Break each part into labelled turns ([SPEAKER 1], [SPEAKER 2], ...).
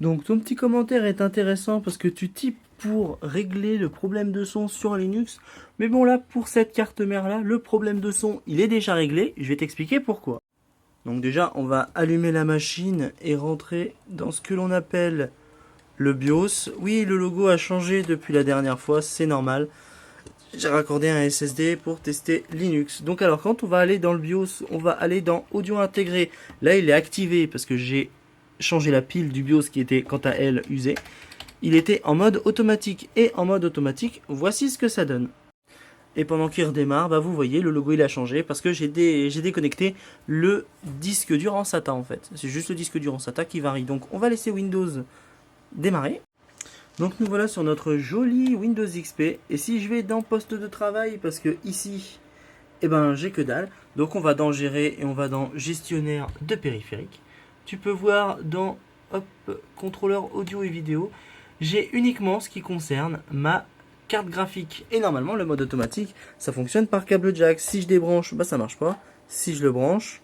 [SPEAKER 1] Donc ton petit commentaire est intéressant parce que tu types pour régler le problème de son sur Linux. Mais bon là, pour cette carte mère là, le problème de son, il est déjà réglé. Je vais t'expliquer pourquoi. Donc déjà, on va allumer la machine et rentrer dans ce que l'on appelle le BIOS. Oui, le logo a changé depuis la dernière fois, c'est normal. J'ai raccordé un SSD pour tester Linux. Donc alors, quand on va aller dans le BIOS, on va aller dans Audio intégré. Là, il est activé parce que j'ai changé la pile du BIOS qui était quant à elle usée. Il était en mode automatique. Et en mode automatique, voici ce que ça donne. Et pendant qu'il redémarre, bah vous voyez, le logo il a changé parce que j'ai déconnecté le disque dur en SATA en fait. C'est juste le disque dur en SATA qui varie. Donc on va laisser Windows démarrer. Donc nous voilà sur notre joli Windows XP. Et si je vais dans poste de travail, parce que ici, eh ben j'ai que dalle. Donc on va dans gérer et on va dans gestionnaire de périphériques. Tu peux voir dans contrôleur audio et vidéo, j'ai uniquement ce qui concerne ma carte graphique. Et normalement le mode automatique, ça fonctionne par câble jack. Si je débranche, bah ça marche pas. Si je le branche,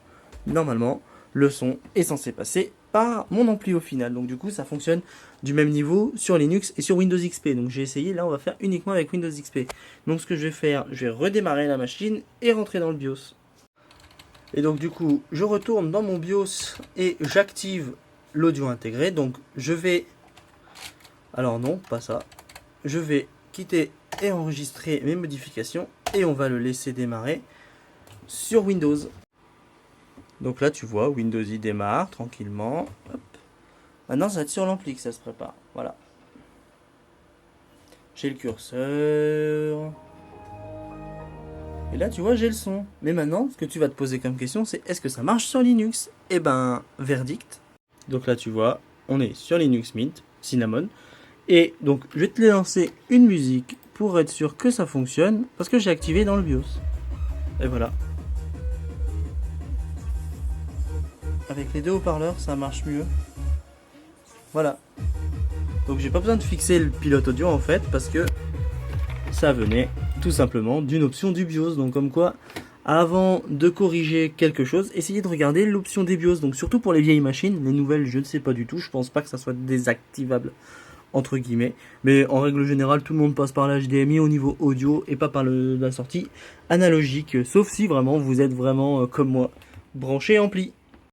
[SPEAKER 1] normalement le son est censé passer par mon ampli au final. Donc du coup ça fonctionne du même niveau sur Linux et sur Windows XP. Donc j'ai essayé, là on va faire uniquement avec Windows XP. Donc ce que je vais faire, je vais redémarrer la machine et rentrer dans le BIOS. Et donc du coup je retourne dans mon BIOS et j'active l'audio intégré. Donc je vais, alors non pas ça, je vais quitter et enregistrer mes modifications et on va le laisser démarrer sur Windows. Donc là tu vois Windows il démarre tranquillement. Hop. Maintenant ça va être sur l'ampli que ça se prépare. Voilà. J'ai le curseur. Et là tu vois j'ai le son. Mais maintenant ce que tu vas te poser comme question c'est est-ce que ça marche sur Linux? Eh ben verdict. Donc là tu vois on est sur Linux Mint, Cinnamon. Et donc je vais te lancer une musique pour être sûr que ça fonctionne. Parce que j'ai activé dans le BIOS. Et voilà. Avec les deux haut-parleurs ça marche mieux. Voilà. Donc j'ai pas besoin de fixer le pilote audio en fait parce que ça venait tout simplement d'une option du BIOS. Donc comme quoi, avant de corriger quelque chose, essayez de regarder l'option des BIOS. Donc surtout pour les vieilles machines, les nouvelles je ne sais pas du tout. Je pense pas que ça soit désactivable entre guillemets. Mais en règle générale, tout le monde passe par l'HDMI au niveau audio et pas par la sortie analogique. Sauf si vraiment vous êtes vraiment comme moi, branché ampli.